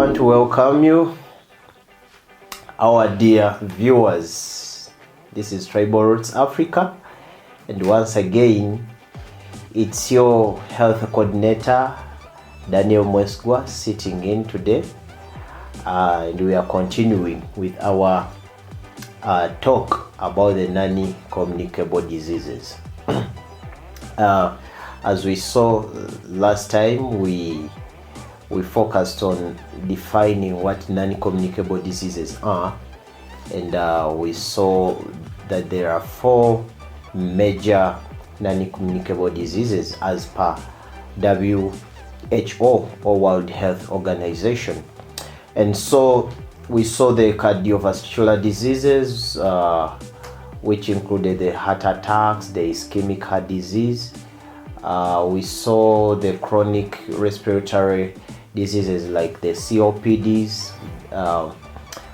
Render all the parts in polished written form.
want to welcome you, our dear viewers. This is Tribal Roots Africa, and once again, it's your health coordinator, Daniel Mwesgwa, sitting in today, and we are continuing with our talk about the non-communicable diseases. As we saw last time, we focused on defining what non-communicable diseases are, and we saw that there are 4 major non-communicable diseases as per WHO, or World Health Organization. And so we saw the cardiovascular diseases, which included the heart attacks, the ischemic heart disease. We saw the chronic respiratory diseases like the COPDs.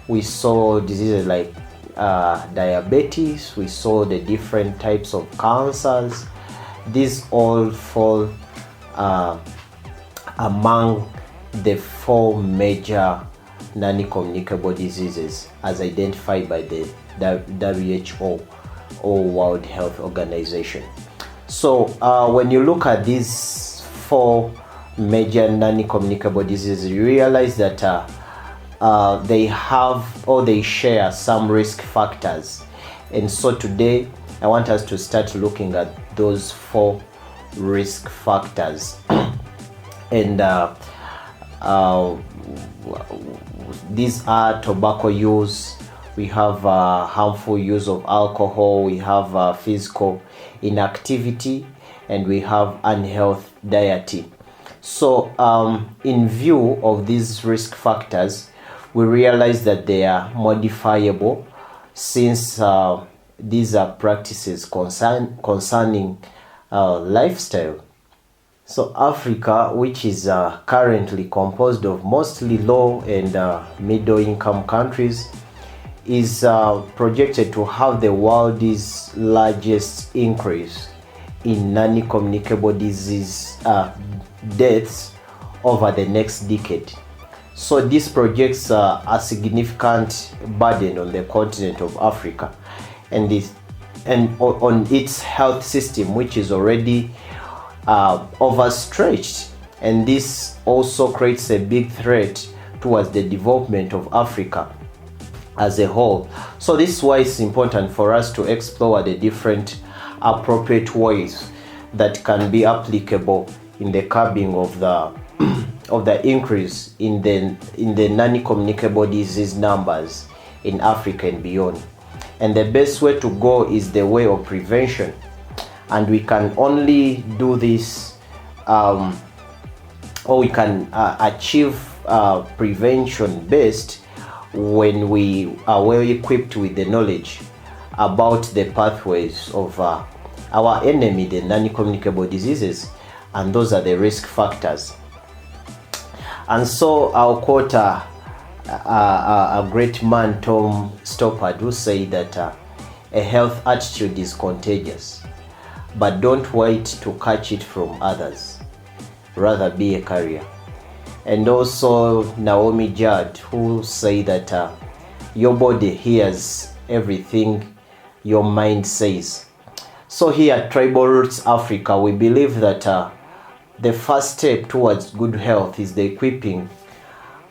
We saw diseases like diabetes. We saw the different types of cancers. These all fall among the 4 major non-communicable diseases as identified by the WHO, or World Health Organization. So when you look at these 4 major non-communicable diseases, you realize that they have, or they share, some risk factors. And so today I want us to start looking at those 4 risk factors. And these are tobacco use, we have harmful use of alcohol, we have physical inactivity, and we have unhealthy diet. So in view of these risk factors, we realize that they are modifiable, since these are practices concerning lifestyle. So Africa, which is currently composed of mostly low and middle income countries, is projected to have the world's largest increase in non-communicable disease deaths over the next decade. So this projects a significant burden on the continent of Africa and on its health system, which is already overstretched, and this also creates a big threat towards the development of Africa as a whole. So this is why it's important for us to explore the different appropriate ways that can be applicable in the curbing of the increase in the non-communicable disease numbers in Africa and beyond. And the best way to go is the way of prevention. And we can only do this, or we can achieve prevention best when we are well equipped with the knowledge about the pathways of our enemy, the non-communicable diseases, and those are the risk factors. And so I'll quote a great man, Tom Stoppard, who said that a health attitude is contagious, but don't wait to catch it from others, rather be a carrier. And also Naomi Judd, who say that your body hears everything your mind says. So here at Tribal Roots Africa, we believe that the first step towards good health is the equipping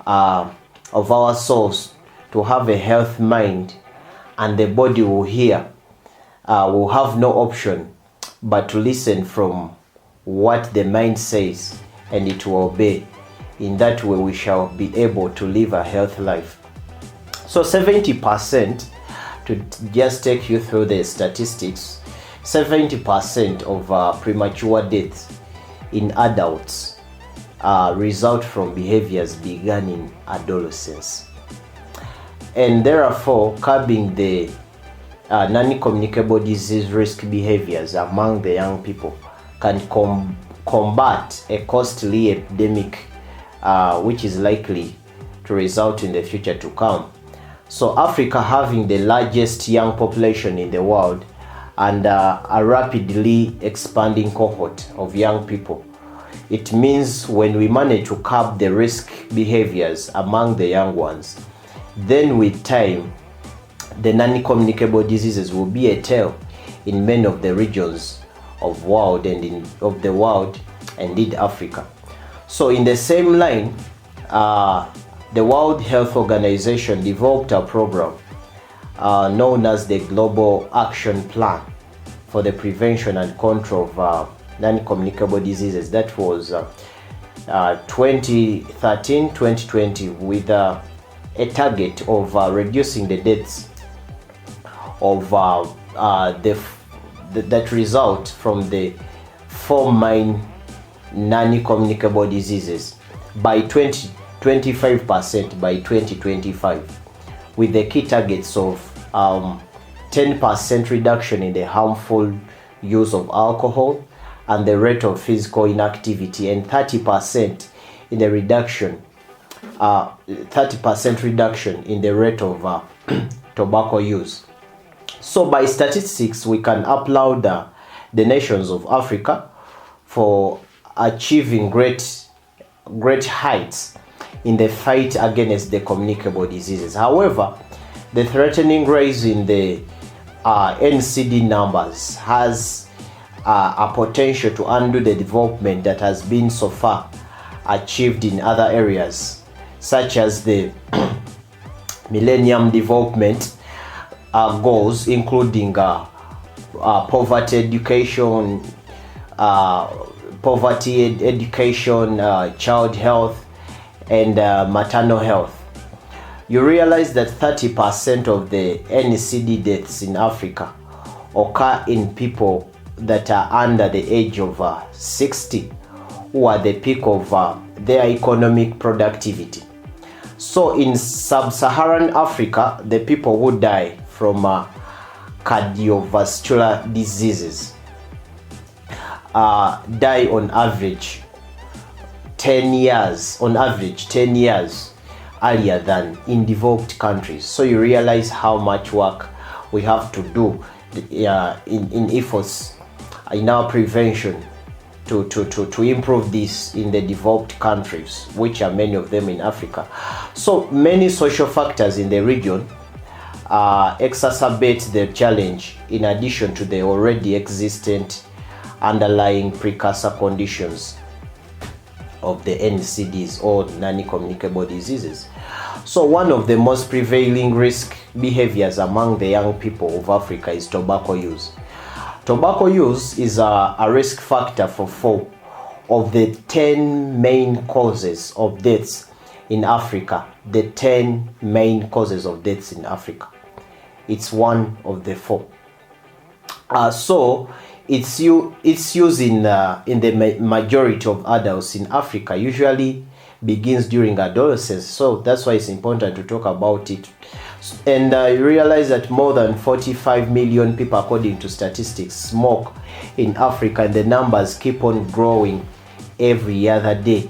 of our souls to have a healthy mind, and the body will hear, will have no option but to listen from what the mind says, and it will obey. In that way, we shall be able to live a healthy life. So 70%, to just take you through the statistics, 70% of premature deaths in adults result from behaviors begun in adolescence. And therefore, curbing the non-communicable disease risk behaviors among the young people can combat a costly epidemic, which is likely to result in the future to come. So Africa, having the largest young population in the world and a rapidly expanding cohort of young people, it means when we manage to curb the risk behaviors among the young ones, then with time, the non-communicable diseases will be a tale in many of the regions of the world and indeed Africa. So in the same line, the World Health Organization developed a program known as the Global Action Plan for the Prevention and Control of Non-Communicable Diseases. That was 2013-2020, with a target of reducing the deaths of that result from the 4 main non-communicable diseases by 25% by 2025, with the key targets of 10% reduction in the harmful use of alcohol and the rate of physical inactivity, and 30% in the reduction 30% reduction in the rate of tobacco use. So by statistics, we can applaud the nations of Africa for achieving great heights in the fight against the communicable diseases. However, the threatening rise in the NCD numbers has a potential to undo the development that has been so far achieved in other areas, such as the Millennium Development Goals, including poverty education, child health, and maternal health. You realize that 30% of the NCD deaths in Africa occur in people that are under the age of 60, who are the peak of their economic productivity. So in sub-Saharan Africa, the people who die from cardiovascular diseases die on average 10 years earlier than in developed countries. So you realize how much work we have to do in efforts in our prevention to improve this in the developed countries, which are many of them in Africa. So many social factors in the region exacerbate the challenge, in addition to the already existent underlying precursor conditions of the NCDs, or non-communicable diseases. So one of the most prevailing risk behaviors among the young people of Africa is tobacco use. Tobacco use is a risk factor for 4 of the 10 main causes of deaths in Africa. The 10 main causes of deaths in Africa. It's one of the 4. So its use in the majority of adults in Africa usually begins during adolescence. So that's why it's important to talk about it. And you realize that more than 45 million people, according to statistics, smoke in Africa, and the numbers keep on growing every other day.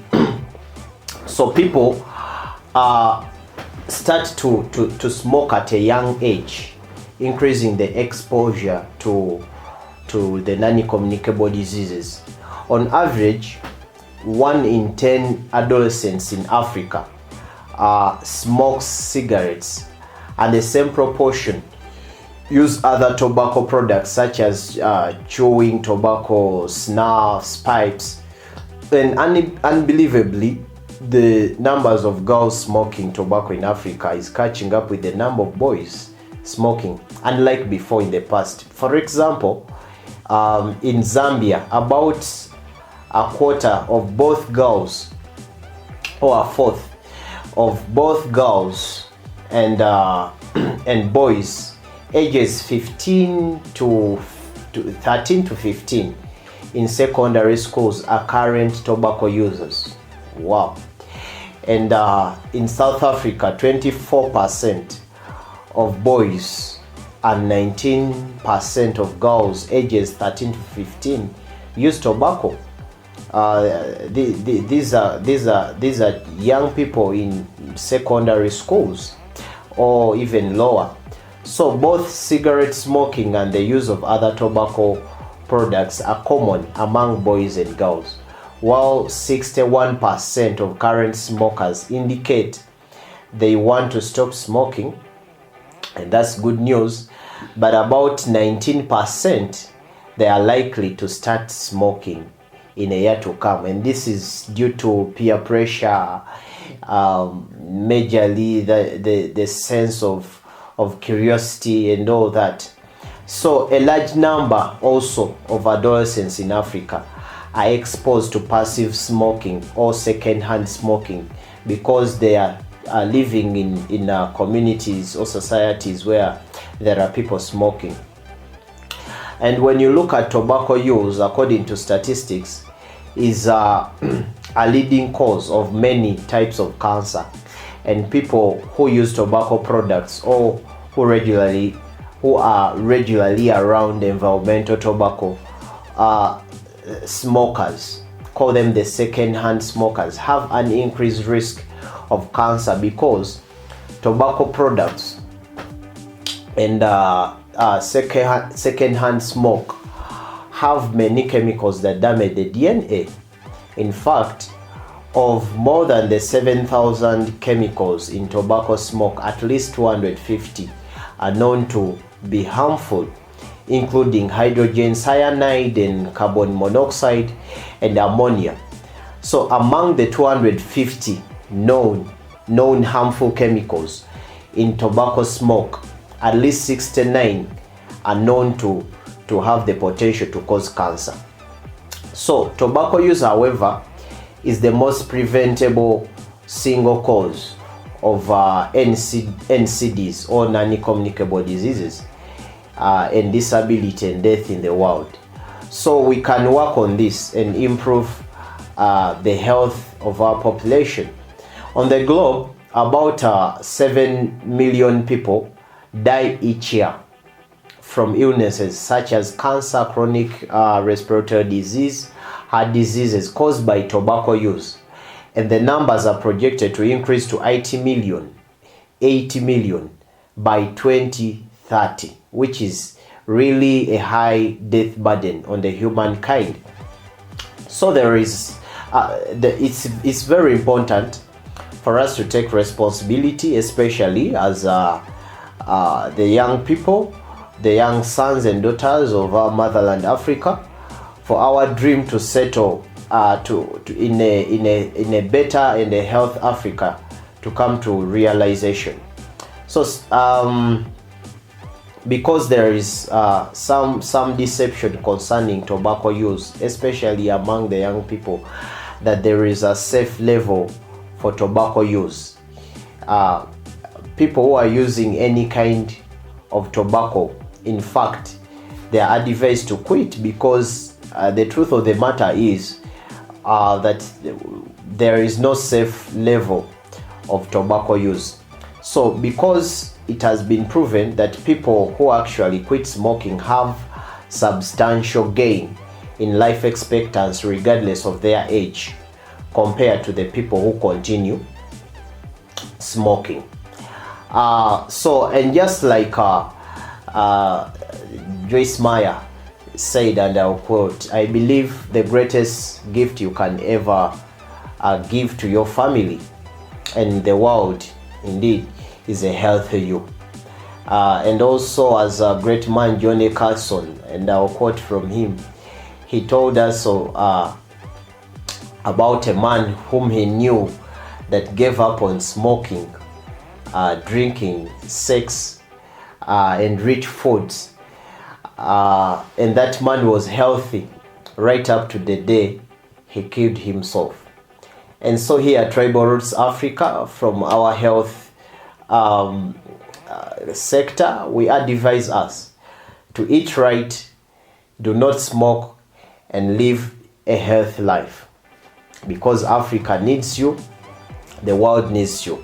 So people start to smoke at a young age, increasing the exposure to the non-communicable diseases. On average, 1 in 10 adolescents in Africa smokes cigarettes, and the same proportion use other tobacco products such as chewing tobacco, snuffs, pipes. And unbelievably, the numbers of girls smoking tobacco in Africa is catching up with the number of boys smoking, unlike before in the past. For example, in Zambia, about a quarter of both girls, or a fourth of both girls and boys ages 13 to 15 in secondary schools are current tobacco users. Wow. And in South Africa, 24% of boys and 19% of girls ages 13 to 15 use tobacco. These are young people in secondary schools or even lower. So both cigarette smoking and the use of other tobacco products are common among boys and girls, while 61% of current smokers indicate they want to stop smoking, and that's good news, but about 19% they are likely to start smoking in a year to come, and this is due to peer pressure, majorly the sense of curiosity and all that. So a large number also of adolescents in Africa are exposed to passive smoking or secondhand smoking because they are living in communities or societies where there are people smoking. And when you look at tobacco use, according to statistics, is a leading cause of many types of cancer, and people who use tobacco products or who are regularly around environmental tobacco smokers, call them the second-hand smokers, have an increased risk of cancer because tobacco products and second-hand smoke have many chemicals that damage the DNA. In fact, of more than the 7,000 chemicals in tobacco smoke, at least 250 are known to be harmful, including hydrogen cyanide and carbon monoxide and ammonia. So among the 250 known harmful chemicals in tobacco smoke, at least 69 are known to have the potential to cause cancer. So tobacco use, however, is the most preventable single cause of NCDs or non-communicable diseases and disability and death in the world. So we can work on this and improve the health of our population. On the globe, about 7 million people die each year from illnesses such as cancer, chronic respiratory disease, heart diseases caused by tobacco use. And the numbers are projected to increase to 80 million by 2030, which is really a high death burden on the humankind. So there is, it's very important for us to take responsibility, especially as the young people, the young sons and daughters of our motherland Africa, for our dream to settle in a better and a health Africa to come to realization. So because there is some deception concerning tobacco use, especially among the young people, that there is a safe level for tobacco use. People who are using any kind of tobacco, in fact, they are advised to quit, because the truth of the matter is that there is no safe level of tobacco use. So because it has been proven that people who actually quit smoking have substantial gain in life expectancy regardless of their age, compared to the people who continue smoking. And just like Joyce Meyer said, and I'll quote, "I believe the greatest gift you can ever give to your family and the world, indeed, is a healthy you." And also, as a great man, John A. Carson, and I'll quote from him, he told us about a man whom he knew that gave up on smoking, drinking, sex, and rich foods. And that man was healthy right up to the day he killed himself. And so here at Tribal Roots Africa, from our health sector, we advise us to eat right, do not smoke, and live a healthy life, because Africa needs you, the world needs you.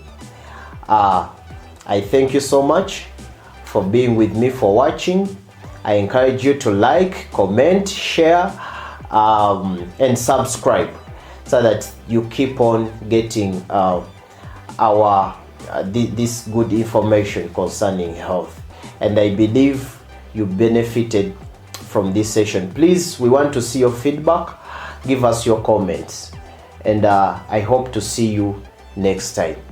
I thank you so much for being with me, for watching. I encourage you to like, comment, share, and subscribe, so that you keep on getting this good information concerning health. And I believe you benefited from this session. Please, we want to see your feedback. give us your comments, and I hope to see you next time.